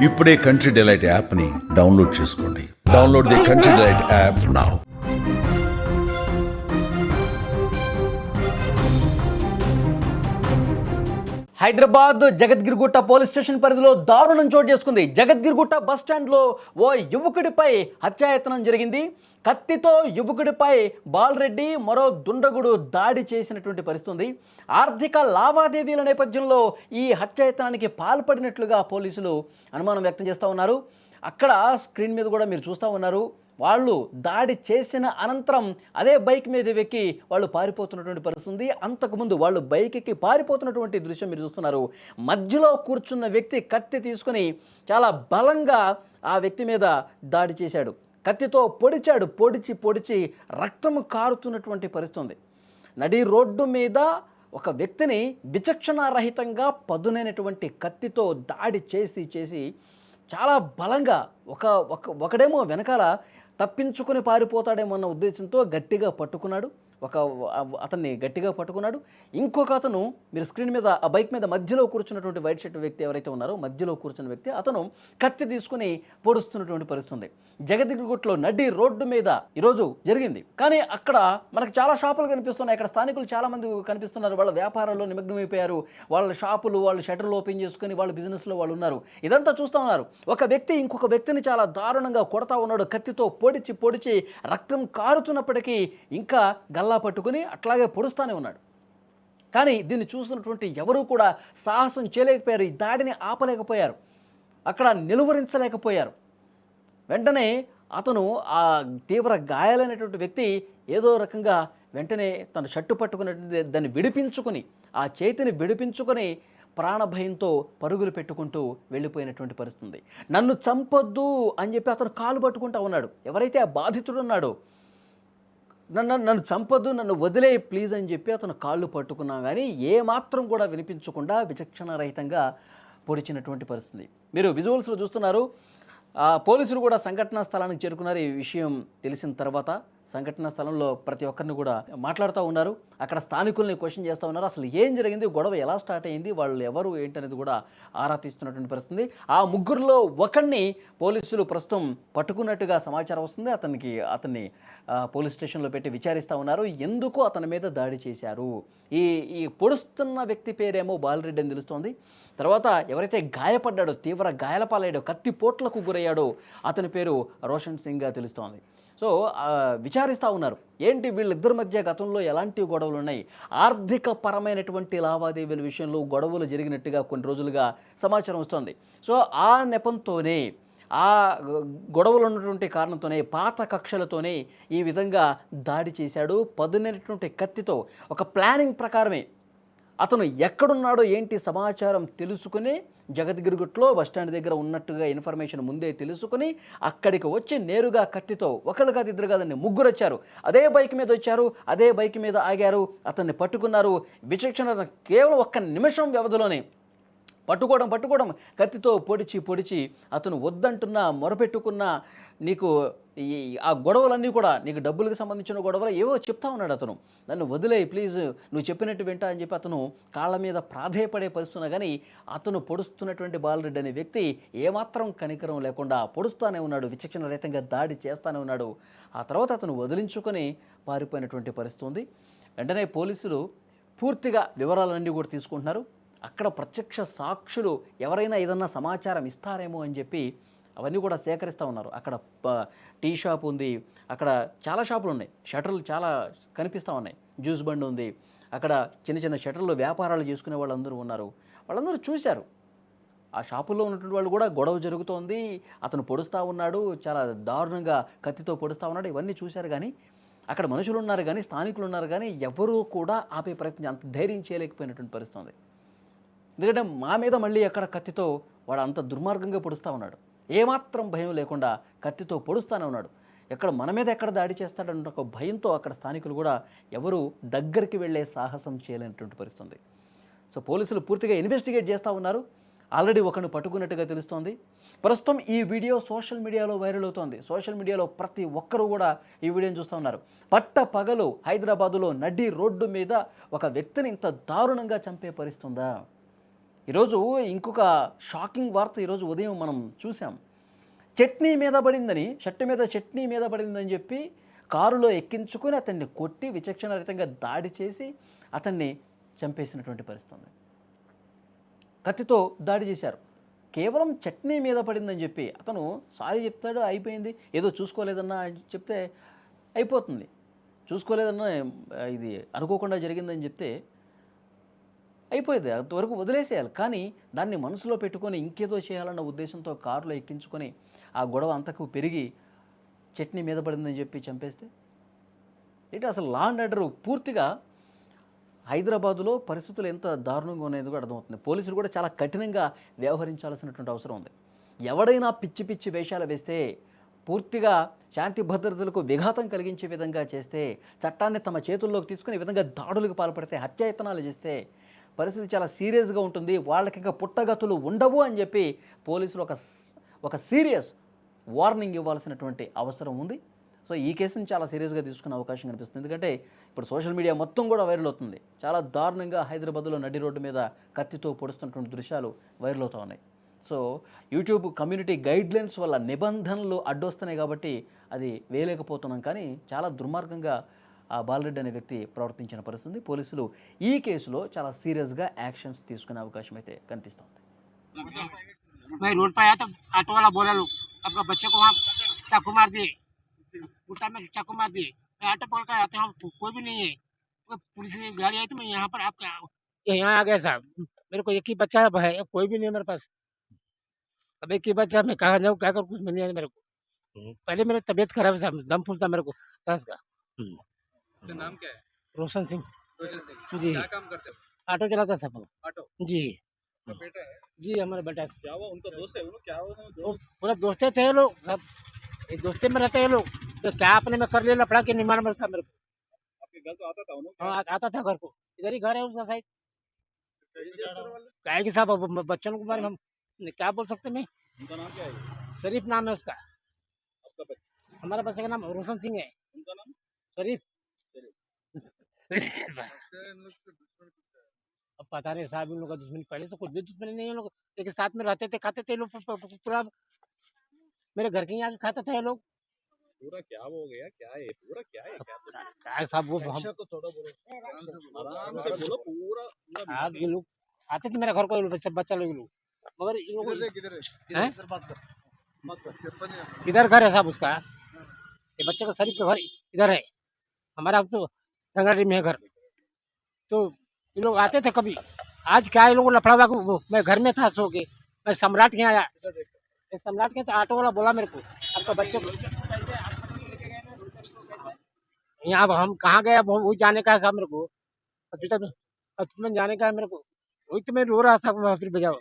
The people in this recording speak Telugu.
ఇప్పుడే కంట్రీ డిలైట్ యాప్ని డౌన్లోడ్ చేసుకోండి. Download the country delight app now. Hyderabad Jagadgirigutta police station పరిధిలో దారుణం చోటు చేసుకుంది. జగద్గిరిగుట్ట బస్ స్టాండ్లో ఓ యువకుడిపై హత్యాయత్నం జరిగింది. కత్తితో యువకుడిపై బాలరెడ్డి మరో దుండగుడు దాడి చేసినటువంటి పరిస్థితి. ఆర్థిక లావాదేవీల నేపథ్యంలో ఈ హత్యాయత్నానికి పాల్పడినట్లుగా పోలీసులు అనుమానం వ్యక్తం చేస్తూ ఉన్నారు. అక్కడ స్క్రీన్ మీద కూడా మీరు చూస్తూ ఉన్నారు. వాళ్ళు దాడి చేసిన అనంతరం అదే బైక్ మీద ఎక్కి వాళ్ళు పారిపోతున్నటువంటి పరిస్థితి. అంతకుముందు వాళ్ళు బైక్ ఎక్కి పారిపోతున్నటువంటి దృశ్యం మీరు చూస్తున్నారు. మధ్యలో కూర్చున్న వ్యక్తి కత్తి తీసుకుని చాలా బలంగా ఆ వ్యక్తి మీద దాడి చేశాడు. కత్తితో పొడిచాడు. పొడిచి రక్తం కారుతున్నటువంటి పరిస్థితి. నడి రోడ్డు మీద ఒక వ్యక్తిని విచక్షణారహితంగా పదునైనటువంటి కత్తితో దాడి చేసి చాలా బలంగా ఒకడేమో వెనకాల తప్పించుకొని పారిపోతాడేమో అన్న ఉద్దేశంతో గట్టిగా పట్టుకున్నాడు. అతన్ని గట్టిగా పట్టుకున్నాడు. ఇంకొక అతను మీరు స్క్రీన్ మీద ఆ బైక్ మీద మధ్యలో కూర్చున్నటువంటి వైట్ షర్ట్ వ్యక్తి ఎవరైతే ఉన్నారో మధ్యలో కూర్చున్న వ్యక్తి అతను కత్తి తీసుకుని పొడుస్తున్నటువంటి పరిస్థితి. జగద్గిరిగుట్టలో నడి రోడ్డు మీద ఈరోజు జరిగింది. కానీ అక్కడ మనకు చాలా షాపులు కనిపిస్తున్నాయి. అక్కడ స్థానికులు చాలా మంది కనిపిస్తున్నారు. వాళ్ళ వ్యాపారాల్లో నిమగ్నమైపోయారు. వాళ్ళ షాపులు వాళ్ళు షట్టర్లు ఓపెన్ చేసుకుని వాళ్ళ బిజినెస్లో వాళ్ళు ఉన్నారు. ఇదంతా చూస్తూ ఉన్నారు. ఒక వ్యక్తి ఇంకొక వ్యక్తిని చాలా దారుణంగా కొడతా ఉన్నాడు. కత్తితో పొడిచి రక్తం కారుతున్నప్పటికీ ఇంకా గల్లా పట్టుకుని అట్లాగే పొడుస్తూనే ఉన్నాడు. కానీ దీన్ని చూస్తున్నటువంటి ఎవరూ కూడా సాహసం చేయలేకపోయారు. ఈ దాడిని ఆపలేకపోయారు. అక్కడ నిలువరించలేకపోయారు. వెంటనే అతను ఆ తీవ్ర గాయాలైనటువంటి వ్యక్తి ఏదో రకంగా వెంటనే తన షర్టు పట్టుకున్నటువంటి దాన్ని విడిపించుకుని ఆ చేతిని విడిపించుకొని ప్రాణభయంతో పరుగులు పెట్టుకుంటూ వెళ్ళిపోయినటువంటి పరిస్థితి. నన్ను చంపొద్దు అని చెప్పి అతను కాలు పట్టుకుంటూ ఉన్నాడు. ఎవరైతే ఆ బాధితుడు ఉన్నాడో నన్ను చంపొద్దు, నన్ను వదిలే ప్లీజ్ అని చెప్పి అతను కాళ్ళు పట్టుకున్నా కానీ ఏమాత్రం కూడా వినిపించకుండా విచక్షణారహితంగా పొడిచినటువంటి పరిస్థితి. మీరు విజువల్స్లో చూస్తున్నారు. పోలీసులు కూడా సంఘటనా స్థలానికి చేరుకున్నారు. ఈ విషయం తెలిసిన తర్వాత సంఘటనా స్థలంలో ప్రతి ఒక్కరిని కూడా మాట్లాడుతూ ఉన్నారు. అక్కడ స్థానికుల్ని క్వశ్చన్ చేస్తూ ఉన్నారు. అసలు ఏం జరిగింది, గొడవ ఎలా స్టార్ట్ అయ్యింది, వాళ్ళు ఎవరు ఏంటనేది కూడా ఆరా తీస్తున్నటువంటి పరిస్థితి. ఆ ముగ్గురులో ఒకరిని పోలీసులు ప్రస్తుతం పట్టుకున్నట్టుగా సమాచారం వస్తుంది. అతన్ని పోలీస్ స్టేషన్లో పెట్టి విచారిస్తూ ఉన్నారు. ఎందుకు అతని మీద దాడి చేశారు. ఈ పొడుస్తున్న వ్యక్తి పేరేమో బాలరెడ్డి అని తెలుస్తోంది. తర్వాత ఎవరైతే గాయపడ్డాడో, తీవ్ర గాయాలపాలయ్యాడో, కత్తి పోట్లకు గురయ్యాడో అతని పేరు రోషన్ సింగ్గా తెలుస్తోంది. సో విచారిస్తూ ఉన్నారు. ఏంటి వీళ్ళిద్దరి మధ్య గతంలో ఎలాంటి గొడవలు ఉన్నాయి, ఆర్థిక పరమైనటువంటి లావాదేవీల విషయంలో గొడవలు జరిగినట్టుగా కొన్ని రోజులుగా సమాచారం వస్తుంది. సో ఆ నెపంతోనే ఆ గొడవలు ఉన్నటువంటి కారణంతోనే పాత కక్షలతోనే ఈ విధంగా దాడి చేశాడు. పదునైనటువంటి కత్తితో ఒక ప్లానింగ్ ప్రకారమే అతను ఎక్కడున్నాడో ఏంటి సమాచారం తెలుసుకుని జగద్గిరిగుట్టలో బస్టాండ్ దగ్గర ఉన్నట్టుగా ఇన్ఫర్మేషన్ ముందే తెలుసుకుని అక్కడికి వచ్చి నేరుగా కత్తితో ఒకళ్ళు కాదు ఇద్దరు కాదండి ముగ్గురు వచ్చారు. అదే బైక్ మీద వచ్చారు. అదే బైక్ మీద ఆగారు. అతన్ని పట్టుకున్నారు. విచక్షణ కేవలం 1 నిమిషం వ్యవధిలోనే పట్టుకోవడం కత్తితో పొడిచి అతను వద్దంటున్నా మొరపెట్టుకున్నా నీకు ఆ గొడవలన్నీ కూడా నీకు డబ్బులకు సంబంధించిన గొడవలు ఏవో చెప్తా ఉన్నాడు. అతను నన్ను వదిలే ప్లీజ్, నువ్వు చెప్పినట్టు వింటా అని చెప్పి అతను కాళ్ళ మీద ప్రాధేయపడే పరిస్థితున్నా కానీ అతను పొడుస్తున్నటువంటి బాలరెడ్డి అనే వ్యక్తి ఏమాత్రం కనికరం లేకుండా పొడుస్తూనే ఉన్నాడు. విచక్షణ రహితంగా దాడి చేస్తూనే ఉన్నాడు. ఆ తర్వాత అతను వదిలించుకొని పారిపోయినటువంటి పరిస్థితి ఉంది. వెంటనే పోలీసులు పూర్తిగా వివరాలన్నీ కూడా తీసుకుంటున్నారు. అక్కడ ప్రత్యక్ష సాక్షులు ఎవరైనా ఏదన్నా సమాచారం ఇస్తారేమో అని చెప్పి అవన్నీ కూడా సేకరిస్తూ ఉన్నారు. అక్కడ టీ షాప్ ఉంది. అక్కడ చాలా షాపులు ఉన్నాయి. షటర్లు చాలా కనిపిస్తూ ఉన్నాయి. జ్యూస్ బండి ఉంది. అక్కడ చిన్న షటర్లు వ్యాపారాలు చేసుకునే వాళ్ళందరూ ఉన్నారు. వాళ్ళందరూ చూశారు. ఆ షాపుల్లో ఉన్నటువంటి వాళ్ళు కూడా గొడవ జరుగుతోంది, అతను పొడుస్తూ ఉన్నాడు, చాలా దారుణంగా కత్తితో పొడుస్తూ ఉన్నాడు, ఇవన్నీ చూశారు. కానీ అక్కడ మనుషులు ఉన్నారు కానీ స్థానికులు ఉన్నారు కానీ ఎవరూ కూడా ఆపే ప్రయత్నం అంత ధైర్యం చేయలేకపోయినటువంటి పరిస్థితి ఉంది. ఎందుకంటే మా మీద మళ్ళీ ఎక్కడ కత్తితో వాడు అంత దుర్మార్గంగా పొడుస్తూ ఉన్నాడు. ఏమాత్రం భయం లేకుండా కత్తితో పొడుస్తూనే ఉన్నాడు. మన మీద ఎక్కడ దాడి చేస్తాడన్న ఒక భయంతో అక్కడ స్థానికులు కూడా ఎవరు దగ్గరికి వెళ్ళే సాహసం చేయలేనటువంటి పరిస్థితి. సో పోలీసులు పూర్తిగా ఇన్వెస్టిగేట్ చేస్తూ ఉన్నారు. ఆల్రెడీ ఒకరిని పట్టుకున్నట్టుగా తెలుస్తోంది. ప్రస్తుతం ఈ వీడియో సోషల్ మీడియాలో వైరల్ అవుతోంది. సోషల్ మీడియాలో ప్రతి ఒక్కరూ కూడా ఈ వీడియోని చూస్తూ ఉన్నారు. పగలు హైదరాబాదులో నడి రోడ్డు మీద ఒక వ్యక్తిని ఇంత దారుణంగా చంపే పరిస్థితుందా? ఈరోజు ఇంకొక షాకింగ్ వార్త ఈరోజు ఉదయం మనం చూసాం. చట్నీ మీద పడిందని, షర్టు మీద చట్నీ మీద పడిందని చెప్పి కారులో ఎక్కించుకొని అతన్ని కొట్టి విచక్షణారహితంగా దాడి చేసి అతన్ని చంపేసినటువంటి పరిస్థితి ఉంది. కత్తితో దాడి చేశారు. కేవలం చట్నీ మీద పడిందని చెప్పి అతను సారీ చెప్తాడు, అయిపోయింది. ఏదో చూసుకోలేదన్నా అని చెప్తే అయిపోతుంది. చూసుకోలేదన్నా ఇది అనుకోకుండా జరిగిందని చెప్తే అయిపోయేది, అంతవరకు వదిలేసేయాలి. కానీ దాన్ని మనసులో పెట్టుకొని ఇంకేదో చేయాలన్న ఉద్దేశంతో కారులో ఎక్కించుకొని ఆ గొడవ అంతకు పెరిగి చట్నీ మీద పడిందని చెప్పి చంపేస్తే ఏంటి అసలు లా అండ్ ఆర్డర్ పూర్తిగా హైదరాబాదులో పరిస్థితులు ఎంత దారుణంగా ఉన్నాయో కూడా అర్థమవుతుంది. పోలీసులు కూడా చాలా కఠినంగా వ్యవహరించాల్సినటువంటి అవసరం ఉంది. ఎవడైనా పిచ్చి పిచ్చి వేషాలు వేస్తే, పూర్తిగా శాంతి భద్రతలకు విఘాతం కలిగించే విధంగా చేస్తే, చట్టాన్ని తమ చేతుల్లోకి తీసుకుని ఈ విధంగా దాడులకు పాల్పడితే, హత్యాయత్నాలు చేస్తే పరిస్థితి చాలా సీరియస్గా ఉంటుంది. వాళ్ళకి ఇంకా పుట్టగతులు ఉండవు అని చెప్పి పోలీసులు ఒక సీరియస్ వార్నింగ్ ఇవ్వాల్సినటువంటి అవసరం ఉంది. సో ఈ కేసుని చాలా సీరియస్గా తీసుకునే అవకాశం కనిపిస్తుంది. ఎందుకంటే ఇప్పుడు సోషల్ మీడియా మొత్తం కూడా వైరల్ అవుతుంది. చాలా దారుణంగా హైదరాబాద్లో నడి రోడ్డు మీద కత్తితో పొడుస్తున్నటువంటి దృశ్యాలు వైరల్ అవుతూ ఉన్నాయి. సో యూట్యూబ్ కమ్యూనిటీ గైడ్లైన్స్ వల్ల నిబంధనలు అడ్డొస్తున్నాయి కాబట్టి అది వేయలేకపోతున్నాం. కానీ చాలా దుర్మార్గంగా ఆ బాలరెడ్డి అనే వ్యక్తి ప్రవర్తించిన పరిస్థితి. పోలీసులు ఈ కేసులో చాలా సీరియస్గా యాక్షన్స్ తీసుకునే అవకాశం అయితే కనిపిస్తుంది. मैं रोड पर आया तो ऑटो वाला बोला लोग आपका बच्चे को वहाँ चाकू मार दिए, उल्टा में चाकू मार दिए। मैं ऑटो पकड़ कर आते हैं, कोई भी नहीं है। कोई पुलिस की गाड़ी आई तो मैं यहाँ पर आपका यहाँ आ गया साहब। मेरे को एक ही बच्चा है, कोई भी नहीं है मेरे पास। अब एक ही बच्चा, मैं कहाँ जाऊँ क्या करूँ, कुछ नहीं है मेरे को। पहले मेरी तबीयत खराब है साहब, दम फूलता मेरे को सांस का। आपका नाम क्या है? रोशन सिंह रोजन सिंह। जी, क्या काम करते हो? ऑटो चलाता साहब। ऑटो जी का बेटा है? जी, हमारा बेटा है। क्या हुआ? उनका दोस्त है क्या हुआ? वो पूरा दोस्ते थे ये लोग सब, एक दोस्ते में रहते हैं ये लोग। तो क्या अपने में कर लिया लफड़ा के नहीं मालूम साहब मेरे को। आपके घर तो आता था उन्होंने? हाँ, आता था घर को, इधर ही घर है उसका साइड। क्या है कि साहब अब बच्चों के बारे में हम क्या बोल सकते हैं। उनका नाम क्या है? शरीफ नाम है उसका। आपका बच्चा? हमारा बच्चे का नाम रोशन सिंह है। उनका नाम? शरीफ अब पता नहीं साहब, इन लोगों का दुश्मनी पहले से कुछ भी दुश्मनी नहीं है। लोग लेकिन साथ में रहते थे, खाते थे लोग पूरा। मेरे घर के यहाँ खाते थे ये लोग। पूरा क्या हो गया? क्या है पूरा? क्या है? क्या है साहब, वो हम अच्छा तो थोड़ा बोलो, आराम से बोलो। पूरा आप ये लोग आते थे मेरे घर को, ये लोग बच्चा लोग, ये लोग। मगर इन लोगों किधर घर है साहब उसका? ये बच्चे का शरीफ का घर इधर है, हमारा अब तो रंगाड़ी में है घर। तो ये लोग आते थे कभी। आज क्या है, लोगों लफड़ा हुआ, मैं घर में था सो के, मैं सम्राट के यहाँ आया। सम्राट के तो ऑटो वाला बोला मेरे को आपका बच्चे को यहाँ, अब हम कहाँ गए, अब वो जाने का है साहब मेरे को। हॉस्पिटल में जाने का है मेरे को, वही तो मैं रो रहा था फिर बजाओ।